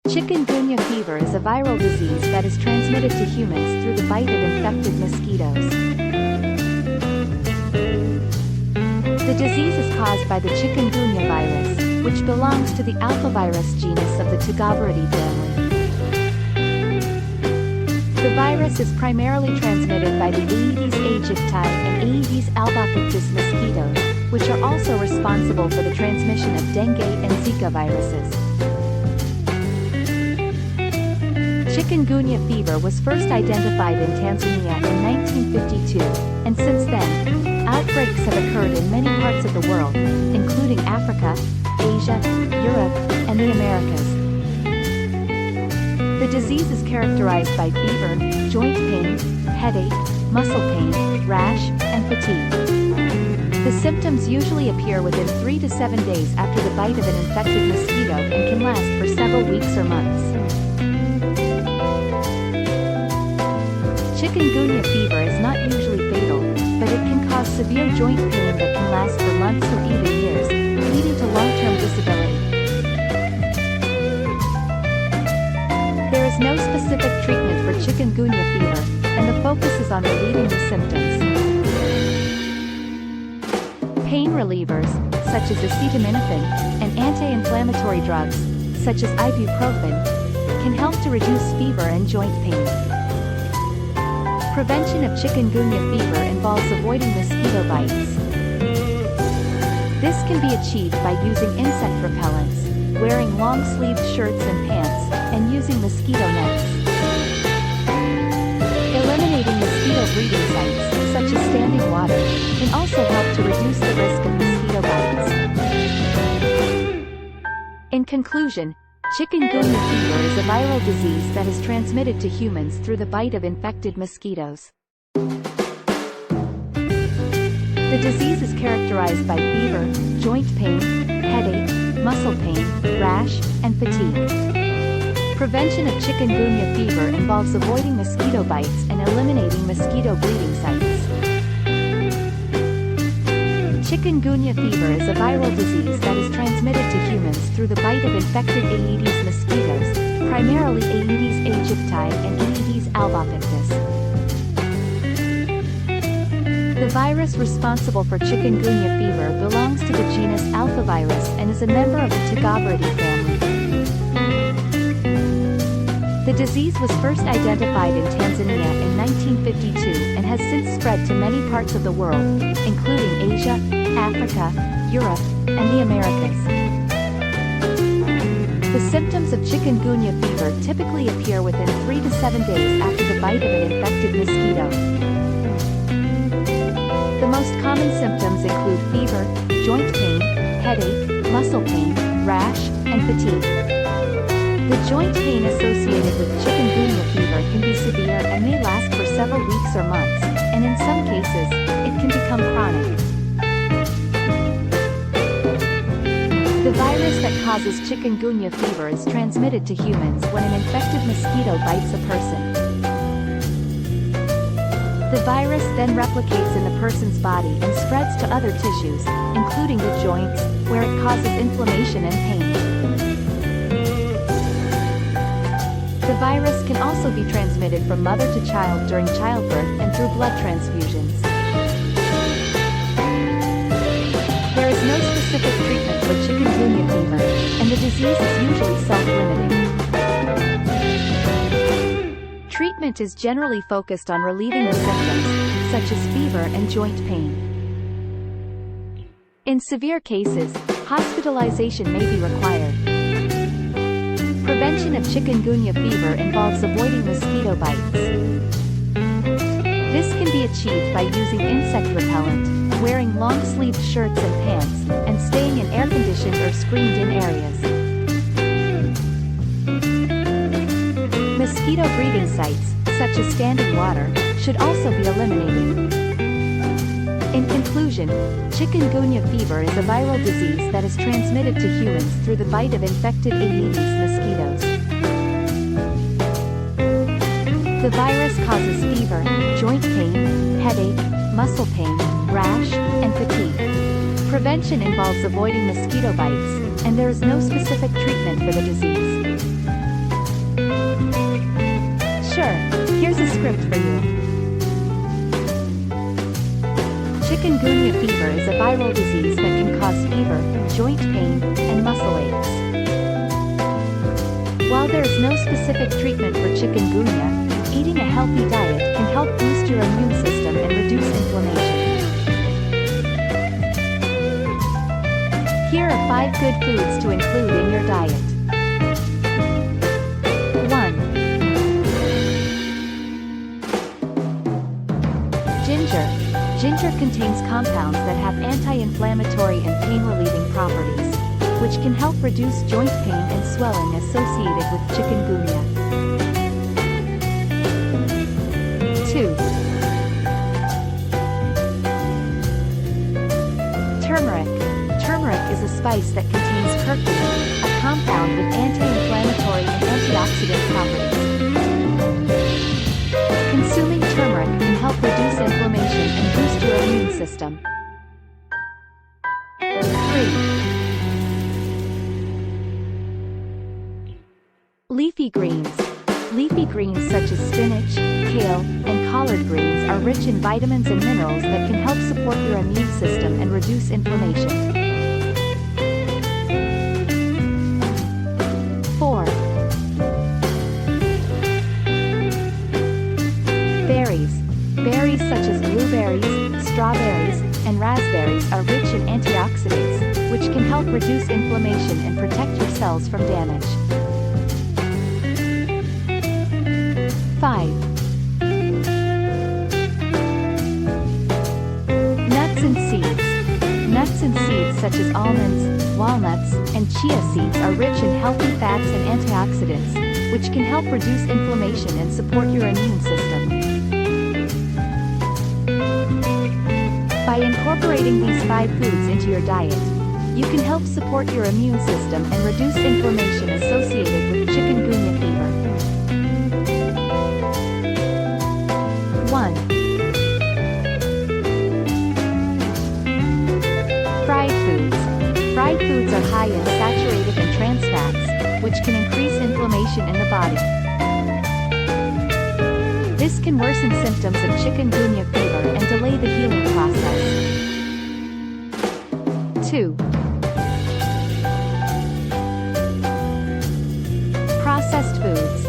Chikungunya fever is a viral disease that is transmitted to humans through the bite of infected mosquitoes. The disease is caused by the chikungunya virus, which belongs to the alphavirus genus of the Tegaviridae family. The virus is primarily transmitted by the Aedes aegypti and Aedes albopictus mosquitoes, which are also responsible for the transmission of dengue and Zika viruses. Chikungunya fever was first identified in Tanzania in 1952, and since then, outbreaks have occurred in many parts of the world, including Africa, Asia, Europe, and the Americas. The disease is characterized by fever, joint pain, headache, muscle pain, rash, and fatigue. The symptoms usually appear within 3 to 7 days after the bite of an infected mosquito and can last for several weeks or months. Chikungunya fever is not usually fatal, but it can cause severe joint pain that can last for months or even years, leading to long-term disability. There is no specific treatment for chikungunya fever, and the focus is on relieving the symptoms. Pain relievers, such as acetaminophen, and anti-inflammatory drugs, such as ibuprofen, can help to reduce fever and joint pain. Prevention of chikungunya fever involves avoiding mosquito bites. This can be achieved by using insect repellents, wearing long-sleeved shirts and pants, and using mosquito nets. Eliminating mosquito breeding sites, such as standing water, can also help to reduce the risk of mosquito bites. In conclusion, chikungunya fever is a viral disease that is transmitted to humans through the bite of infected mosquitoes. The disease is characterized by fever, joint pain, headache, muscle pain, rash, and fatigue. Prevention of chikungunya fever involves avoiding mosquito bites and eliminating mosquito breeding sites. Chikungunya fever is a viral disease that is transmitted to humans through the bite of infected Aedes mosquitoes, primarily Aedes aegypti and Aedes albopictus. The virus responsible for chikungunya fever belongs to the genus alphavirus and is a member of the Tegaviridae family. The disease was first identified in Tanzania in 1952 and has since spread to many parts of the world, including Asia, Africa, Europe, and the Americas. The symptoms of chikungunya fever typically appear within 3 to 7 days after the bite of an infected mosquito. The most common symptoms include fever, joint pain, headache, muscle pain, rash, and fatigue. The joint pain associated with chikungunya fever can be severe and may last for several weeks or months, and in some cases, it can become chronic. The virus that causes chikungunya fever is transmitted to humans when an infected mosquito bites a person. The virus then replicates in the person's body and spreads to other tissues, including the joints, where it causes inflammation and pain. The virus can also be transmitted from mother to child during childbirth and through blood transfusions. There is no specific treatment for chikungunya fever, and the disease is usually self-limiting. Treatment is generally focused on relieving the symptoms, such as fever and joint pain. In severe cases, hospitalization may be required. Prevention of chikungunya fever involves avoiding mosquito bites. This can be achieved by using insect repellent, wearing long-sleeved shirts and pants, and staying in air-conditioned or screened-in areas. Mosquito breeding sites, such as standing water, should also be eliminated. In conclusion, chikungunya fever is a viral disease that is transmitted to humans through the bite of infected Aedes mosquitoes. The virus causes fever, joint pain, headache, muscle pain, rash, and fatigue. Prevention involves avoiding mosquito bites, and there is no specific treatment for the disease. script for you. Chikungunya fever is a viral disease that can cause fever, joint pain, and muscle aches. While there is no specific treatment for chikungunya, eating a healthy diet can help boost your immune system and reduce inflammation. Here are 5 good foods to include in your diet. 1. Ginger. Ginger contains compounds that have anti-inflammatory and pain-relieving properties, which can help reduce joint pain and swelling associated with chikungunya. 2. Turmeric. Turmeric is a spice that contains curcumin, a compound with anti-inflammatory and antioxidant properties. Consuming turmeric can help reduce inflammation and boost your immune system. 3. Leafy greens. Leafy greens such as spinach, kale, and collard greens are rich in vitamins and minerals that can help support your immune system and reduce inflammation. 4. Berries. Berries such as blueberries, strawberries, and raspberries are rich in antioxidants, which can help reduce inflammation and protect your cells from damage. 5. Nuts and seeds. Nuts and seeds such as almonds, walnuts, and chia seeds are rich in healthy fats and antioxidants, which can help reduce inflammation and support your immune system. By incorporating these 5 foods into your diet, you can help support your immune system and reduce inflammation associated with chikungunya fever. 1. Fried foods. Fried foods are high in saturated and trans fats, which can increase inflammation in the body. This can worsen symptoms of chikungunya fever and delay the healing process. 2. Processed foods.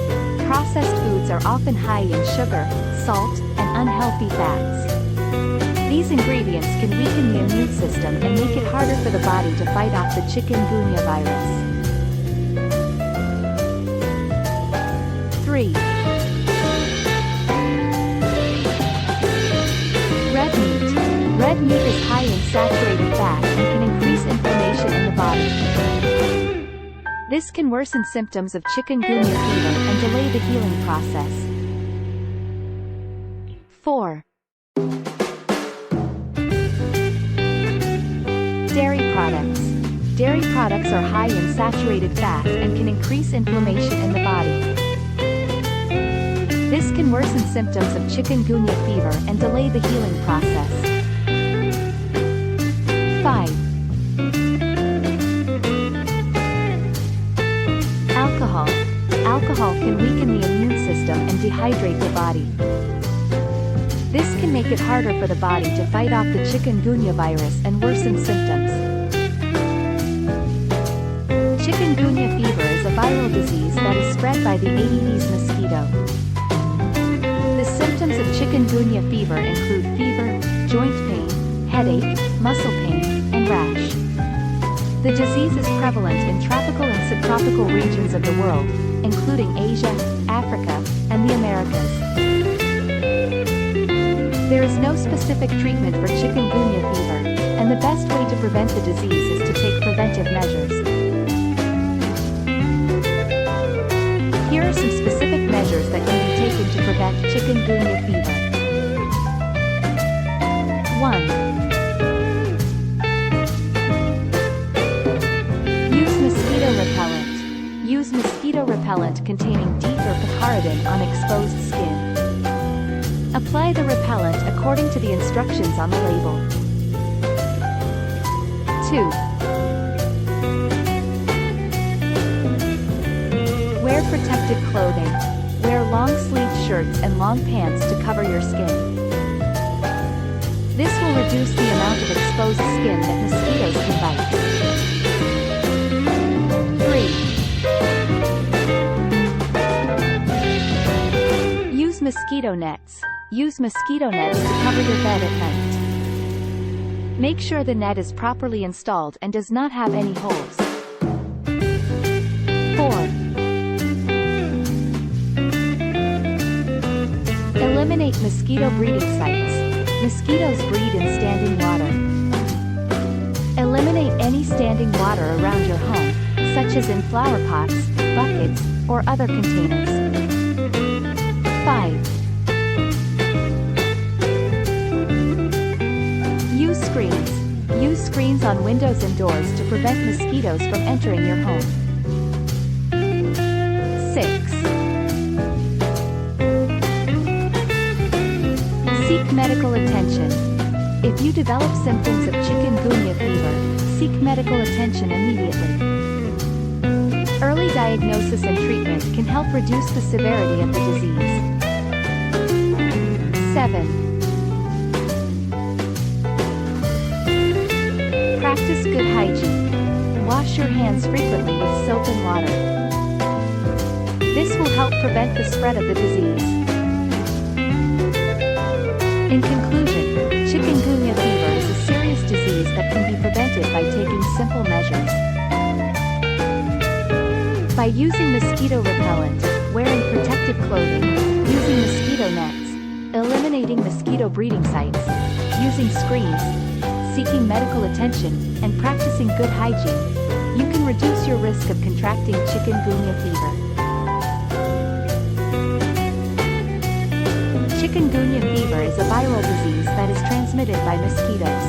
Processed foods are often high in sugar, salt, and unhealthy fats. These ingredients can weaken the immune system and make it harder for the body to fight off the chikungunya virus. 3. Red meat. Red meat is high in saturated fat and can increase inflammation in the body. This can worsen symptoms of chikungunya fever and delay the healing process. 4. Dairy products. Dairy products are high in saturated fat and can increase inflammation in the body. This can worsen symptoms of chikungunya fever and delay the healing process. 5. Alcohol. Alcohol can weaken the immune system and dehydrate the body. This can make it harder for the body to fight off the chikungunya virus and worsen symptoms. Chikungunya fever is a viral disease that is spread by the Aedes mosquito. The symptoms of chikungunya fever include fever, joint pain, headache, muscle pain, and rash. The disease is prevalent in tropical and subtropical regions of the world, including Asia, Africa, and the Americas. There is no specific treatment for chikungunya fever, and the best way to prevent the disease is to take preventive measures. Here are some specific measures that can be taken to prevent chikungunya fever. 1. Use mosquito repellent. Use mosquito repellent containing DEET or picaridin on exposed skin. Apply the repellent according to the instructions on the label. 2. Wear protective clothing. Wear long-sleeved shirts and long pants to cover your skin. This will reduce the amount of exposed skin that mosquitoes can bite. 3. Use mosquito nets. Use mosquito nets to cover your bed at night. Make sure the net is properly installed and does not have any holes. 4. Eliminate mosquito breeding sites. Mosquitoes breed in standing water. Eliminate any standing water around your home, such as in flower pots, buckets, or other containers. 5. Use screens. Use screens on windows and doors to prevent mosquitoes from entering your home. 6. Seek medical attention. If you develop symptoms of chikungunya fever, seek medical attention immediately. Early diagnosis and treatment can help reduce the severity of the disease. 7. Practice good hygiene. Wash your hands frequently with soap and water. This will help prevent the spread of the disease. In conclusion, chikungunya fever is a serious disease that can be prevented by taking simple measures. By using mosquito repellent, wearing protective clothing, using mosquito nets, eliminating mosquito breeding sites, using screens, seeking medical attention, and practicing good hygiene, you can reduce your risk of contracting chikungunya fever. Chikungunya fever is a viral disease that is transmitted by mosquitoes.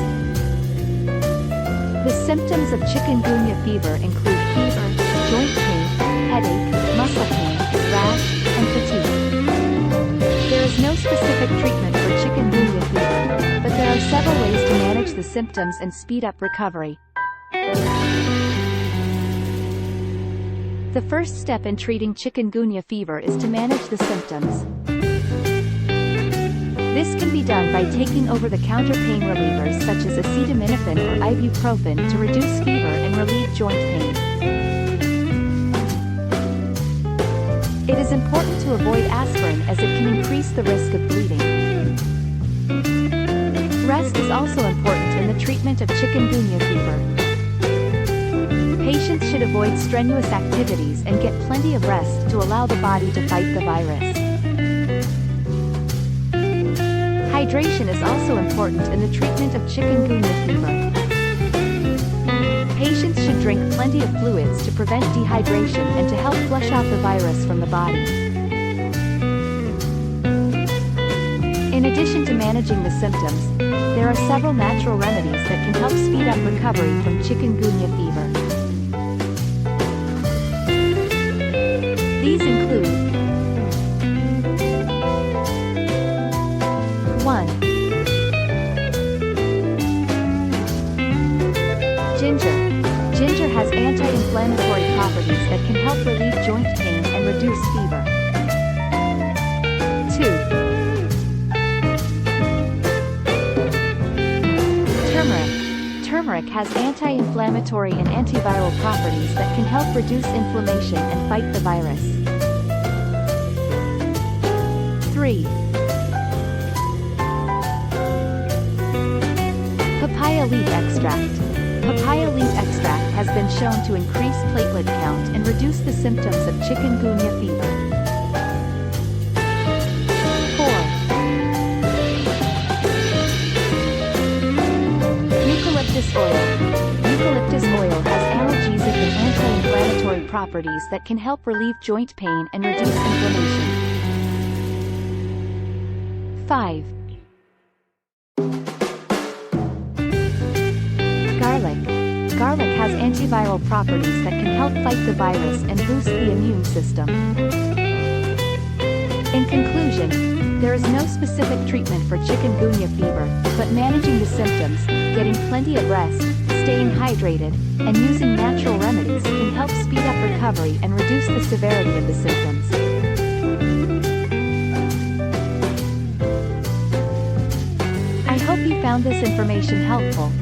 The symptoms of chikungunya fever include fever, joint pain, headache, muscle pain, rash, and fatigue. There is no specific treatment for chikungunya fever, but there are several ways to manage the symptoms and speed up recovery. The first step in treating chikungunya fever is to manage the symptoms. This can be done by taking over-the-counter pain relievers such as acetaminophen or ibuprofen to reduce fever and relieve joint pain. It is important to avoid aspirin as it can increase the risk of bleeding. Rest is also important in the treatment of chikungunya fever. Patients should avoid strenuous activities and get plenty of rest to allow the body to fight the virus. Hydration is also important in the treatment of chikungunya fever. Patients should drink plenty of fluids to prevent dehydration and to help flush out the virus from the body. In addition to managing the symptoms, there are several natural remedies that can help speed up recovery from chikungunya fever. These include 1. Ginger. Ginger has anti-inflammatory properties that can help relieve joint pain and reduce fever. 2. Turmeric. Turmeric has anti-inflammatory and antiviral properties that can help reduce inflammation and fight the virus. 3. Papaya leaf extract. Papaya leaf extract has been shown to increase platelet count and reduce the symptoms of chikungunya fever. 4. Eucalyptus oil. Eucalyptus oil has analgesic and anti-inflammatory properties that can help relieve joint pain and reduce inflammation. 5. Garlic. Garlic has antiviral properties that can help fight the virus and boost the immune system. In conclusion, there is no specific treatment for chikungunya fever, but managing the symptoms, getting plenty of rest, staying hydrated, and using natural remedies can help speed up recovery and reduce the severity of the symptoms. found this information helpful,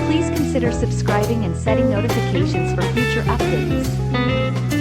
please consider subscribing and setting notifications for future updates.